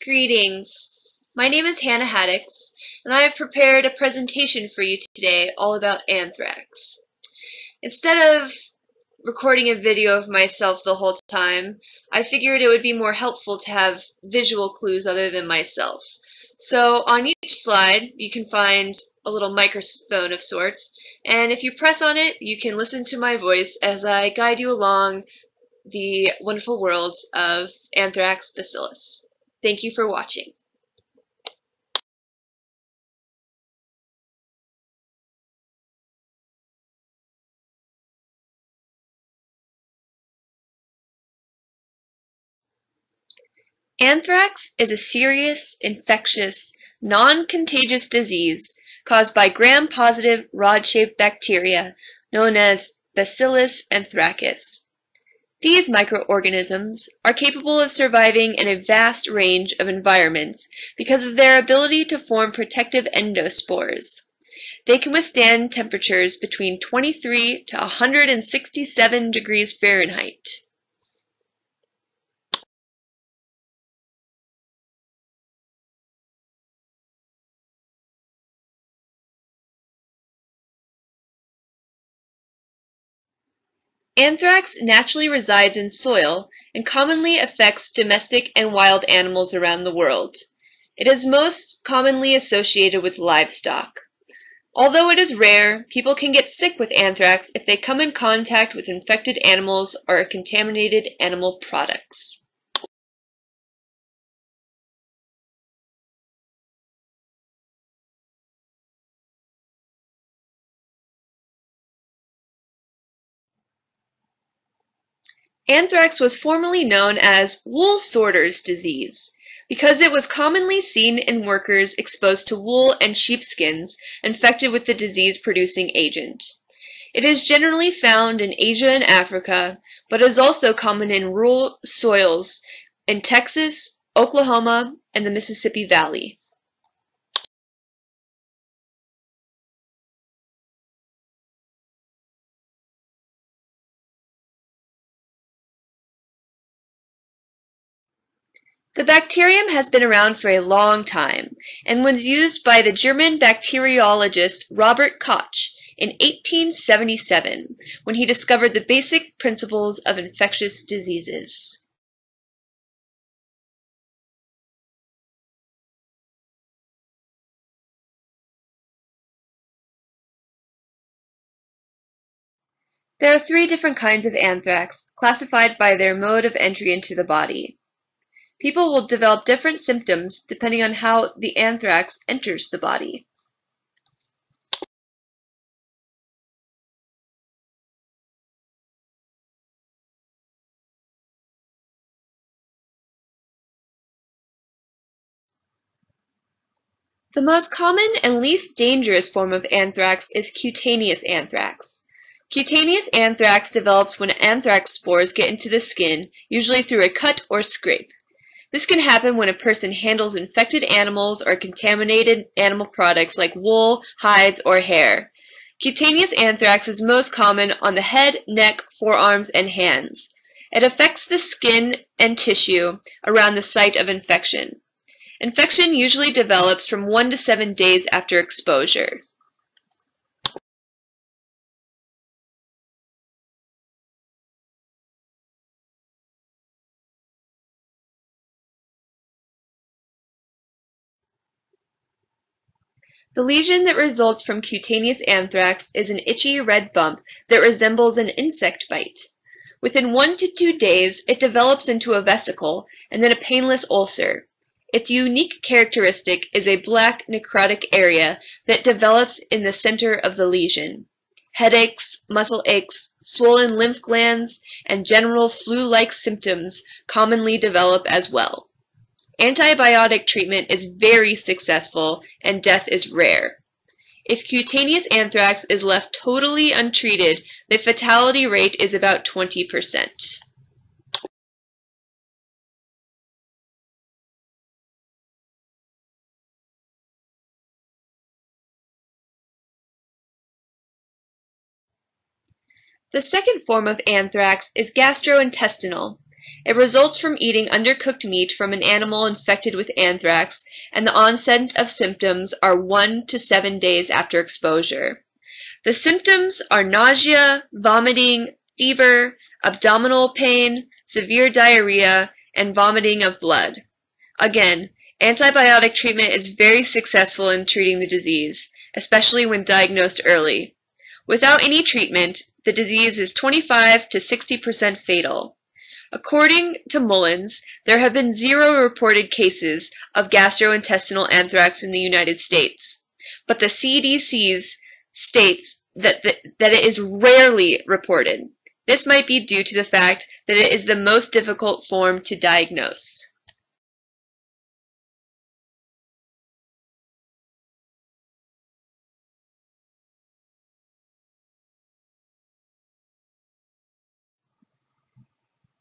Greetings. My name is Hannah Haddix, and I have prepared a presentation for you today all about anthrax. Instead of recording a video of myself the whole time, I figured it would be more helpful to have visual clues other than myself. So on each slide, you can find a little microphone of sorts, and if you press on it, you can listen to my voice as I guide you along the wonderful world of anthrax bacillus. Thank you for watching. Anthrax is a serious, infectious, non-contagious disease caused by gram-positive rod-shaped bacteria known as Bacillus anthracis. These microorganisms are capable of surviving in a vast range of environments because of their ability to form protective endospores. They can withstand temperatures between 23 to 167 degrees Fahrenheit. Anthrax naturally resides in soil and commonly affects domestic and wild animals around the world. It is most commonly associated with livestock. Although it is rare, people can get sick with anthrax if they come in contact with infected animals or contaminated animal products. Anthrax was formerly known as wool sorter's disease because it was commonly seen in workers exposed to wool and sheepskins infected with the disease-producing agent. It is generally found in Asia and Africa, but is also common in rural soils in Texas, Oklahoma, and the Mississippi Valley. The bacterium has been around for a long time and was used by the German bacteriologist Robert Koch in 1877 when he discovered the basic principles of infectious diseases. There are 3 different kinds of anthrax, classified by their mode of entry into the body. People will develop different symptoms depending on how the anthrax enters the body. The most common and least dangerous form of anthrax is cutaneous anthrax. Cutaneous anthrax develops when anthrax spores get into the skin, usually through a cut or scrape. This can happen when a person handles infected animals or contaminated animal products like wool, hides, or hair. Cutaneous anthrax is most common on the head, neck, forearms, and hands. It affects the skin and tissue around the site of infection. Infection usually develops from 1 to 7 days after exposure. The lesion that results from cutaneous anthrax is an itchy red bump that resembles an insect bite. Within 1 to 2 days, it develops into a vesicle and then a painless ulcer. Its unique characteristic is a black necrotic area that develops in the center of the lesion. Headaches, muscle aches, swollen lymph glands, and general flu-like symptoms commonly develop as well. Antibiotic treatment is very successful and death is rare. If cutaneous anthrax is left totally untreated, the fatality rate is about 20%. The second form of anthrax is gastrointestinal. It results from eating undercooked meat from an animal infected with anthrax, and the onset of symptoms are 1 to 7 days after exposure. The symptoms are nausea, vomiting, fever, abdominal pain, severe diarrhea, and vomiting of blood. Again, antibiotic treatment is very successful in treating the disease, especially when diagnosed early. Without any treatment, the disease is 25 to 60% fatal. According to Mullins, there have been 0 reported cases of gastrointestinal anthrax in the United States, but the CDC states that it is rarely reported. This might be due to the fact that it is the most difficult form to diagnose.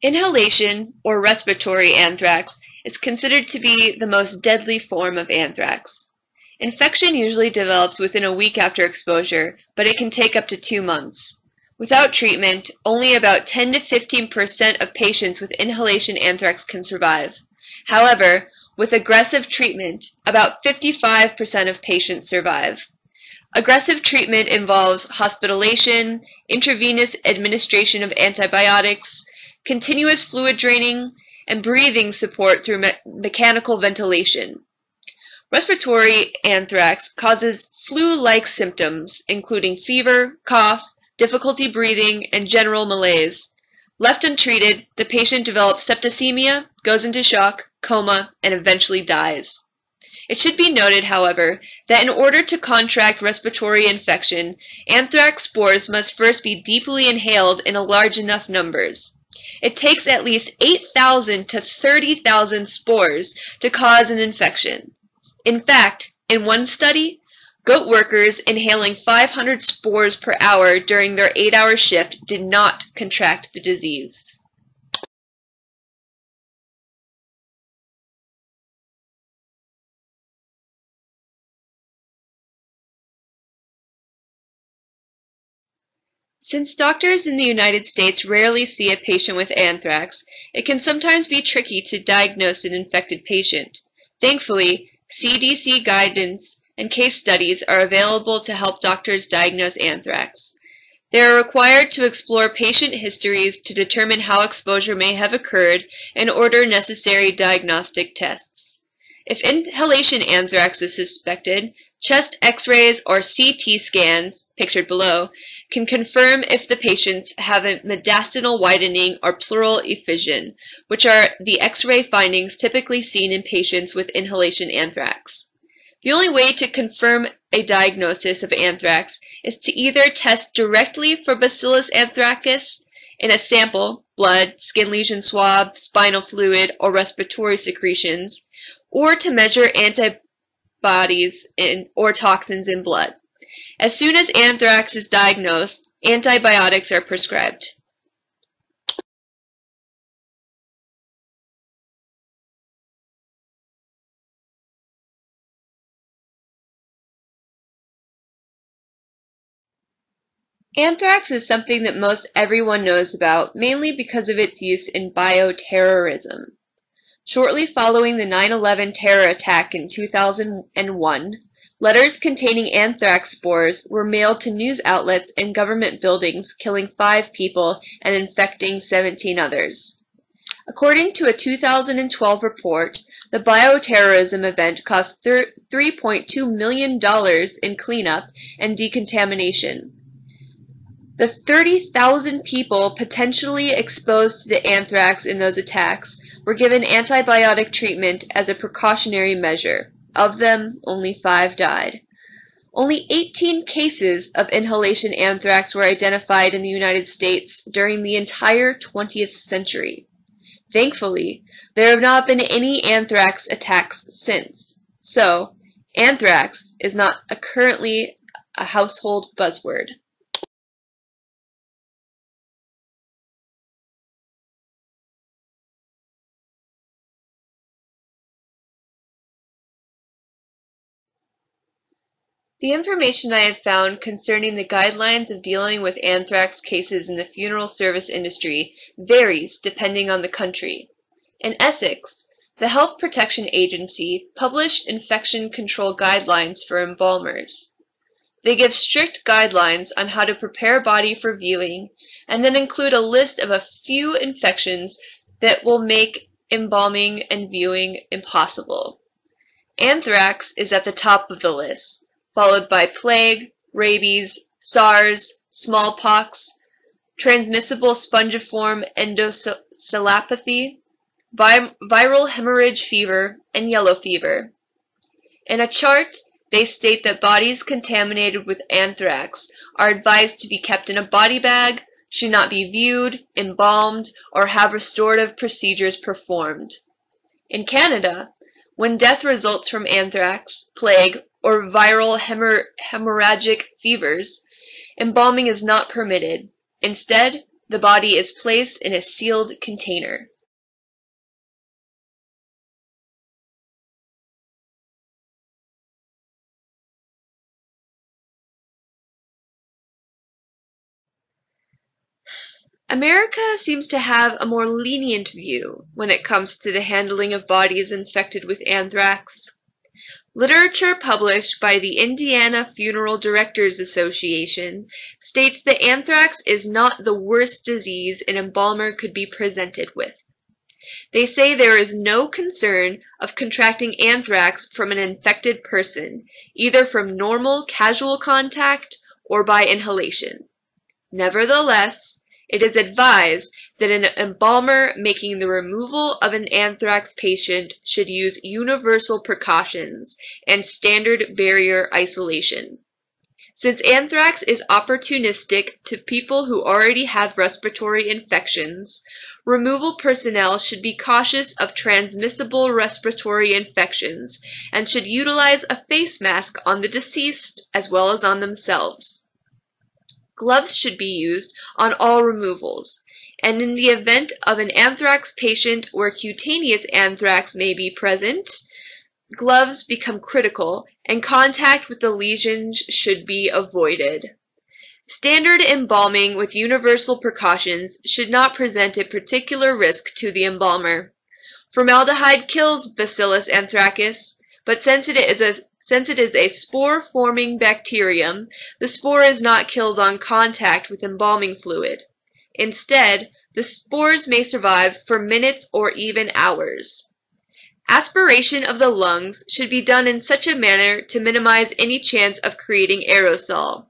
Inhalation, or respiratory anthrax, is considered to be the most deadly form of anthrax. Infection usually develops within a week after exposure, but it can take up to 2 months. Without treatment, only about 10 to 15% of patients with inhalation anthrax can survive. However, with aggressive treatment, about 55% of patients survive. Aggressive treatment involves hospitalization, intravenous administration of antibiotics, continuous fluid draining, and breathing support through mechanical ventilation. Respiratory anthrax causes flu-like symptoms, including fever, cough, difficulty breathing, and general malaise. Left untreated, the patient develops septicemia, goes into shock, coma, and eventually dies. It should be noted, however, that in order to contract respiratory infection, anthrax spores must first be deeply inhaled in large enough numbers. It takes at least 8,000 to 30,000 spores to cause an infection. In fact, in one study, goat workers inhaling 500 spores per hour during their 8-hour shift did not contract the disease. Since doctors in the United States rarely see a patient with anthrax, it can sometimes be tricky to diagnose an infected patient. Thankfully, CDC guidance and case studies are available to help doctors diagnose anthrax. They are required to explore patient histories to determine how exposure may have occurred and order necessary diagnostic tests. If inhalation anthrax is suspected, chest X-rays or CT scans, pictured below, can confirm if the patients have a mediastinal widening or pleural effusion, which are the X-ray findings typically seen in patients with inhalation anthrax. The only way to confirm a diagnosis of anthrax is to either test directly for Bacillus anthracis in a sample, blood, skin lesion swab, spinal fluid, or respiratory secretions, or to measure antibodies or toxins in blood. As soon as anthrax is diagnosed, antibiotics are prescribed. Anthrax is something that most everyone knows about, mainly because of its use in bioterrorism. Shortly following the 9/11 terror attack in 2001, letters containing anthrax spores were mailed to news outlets and government buildings, killing 5 people and infecting 17 others. According to a 2012 report, the bioterrorism event cost $3.2 million in cleanup and decontamination. The 30,000 people potentially exposed to the anthrax in those attacks were given antibiotic treatment as a precautionary measure. Of them, only 5 died. Only 18 cases of inhalation anthrax were identified in the United States during the entire 20th century. Thankfully, there have not been any anthrax attacks since. So, anthrax is not currently a household buzzword. The information I have found concerning the guidelines of dealing with anthrax cases in the funeral service industry varies depending on the country. In Essex, the Health Protection Agency published infection control guidelines for embalmers. They give strict guidelines on how to prepare a body for viewing, and then include a list of a few infections that will make embalming and viewing impossible. Anthrax is at the top of the list, followed by plague, rabies, SARS, smallpox, transmissible spongiform endotheliopathy, viral hemorrhage fever, and yellow fever. In a chart, they state that bodies contaminated with anthrax are advised to be kept in a body bag, should not be viewed, embalmed, or have restorative procedures performed. In Canada, when death results from anthrax, plague, or viral hemorrhagic fevers, embalming is not permitted. Instead, the body is placed in a sealed container. America seems to have a more lenient view when it comes to the handling of bodies infected with anthrax. Literature published by the Indiana Funeral Directors Association states that anthrax is not the worst disease an embalmer could be presented with. They say there is no concern of contracting anthrax from an infected person, either from normal casual contact or by inhalation. Nevertheless, it is advised that an embalmer making the removal of an anthrax patient should use universal precautions and standard barrier isolation. Since anthrax is opportunistic to people who already have respiratory infections, removal personnel should be cautious of transmissible respiratory infections and should utilize a face mask on the deceased as well as on themselves. Gloves should be used on all removals, and in the event of an anthrax patient where cutaneous anthrax may be present, gloves become critical and contact with the lesions should be avoided. Standard embalming with universal precautions should not present a particular risk to the embalmer. Formaldehyde kills Bacillus anthracis, but since it is a spore-forming bacterium, the spore is not killed on contact with embalming fluid. Instead, the spores may survive for minutes or even hours. Aspiration of the lungs should be done in such a manner to minimize any chance of creating aerosol.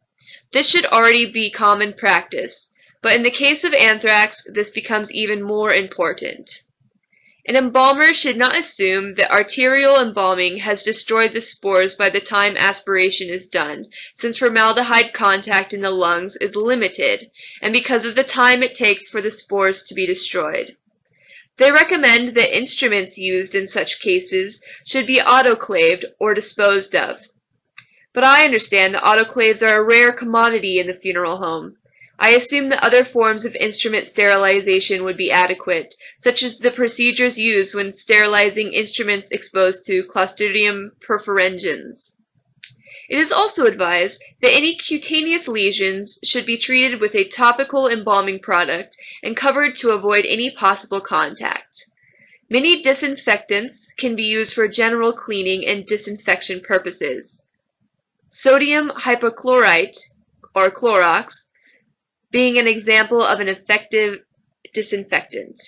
This should already be common practice, but in the case of anthrax, this becomes even more important. An embalmer should not assume that arterial embalming has destroyed the spores by the time aspiration is done, since formaldehyde contact in the lungs is limited, and because of the time it takes for the spores to be destroyed. They recommend that instruments used in such cases should be autoclaved or disposed of. But I understand that autoclaves are a rare commodity in the funeral home. I assume that other forms of instrument sterilization would be adequate, such as the procedures used when sterilizing instruments exposed to Clostridium perfringens. It is also advised that any cutaneous lesions should be treated with a topical embalming product and covered to avoid any possible contact. Many disinfectants can be used for general cleaning and disinfection purposes. Sodium hypochlorite, or Clorox, being an example of an effective disinfectant.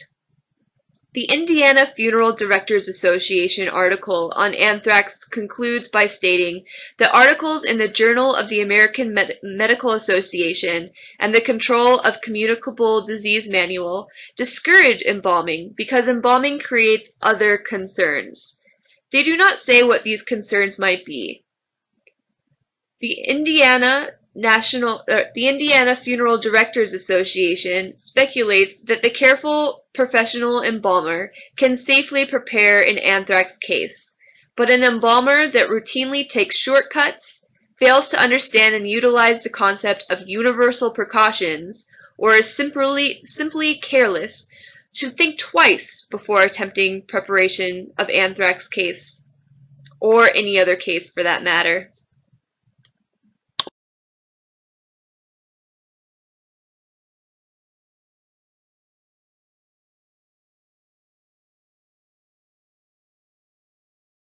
The Indiana Funeral Directors Association article on anthrax concludes by stating that articles in the Journal of the American Medical Association and the Control of Communicable Disease Manual discourage embalming because embalming creates other concerns. They do not say what these concerns might be. The Indiana Funeral Directors Association speculates that the careful professional embalmer can safely prepare an anthrax case, but an embalmer that routinely takes shortcuts, fails to understand and utilize the concept of universal precautions, or is simply careless, should think twice before attempting preparation of anthrax case, or any other case for that matter.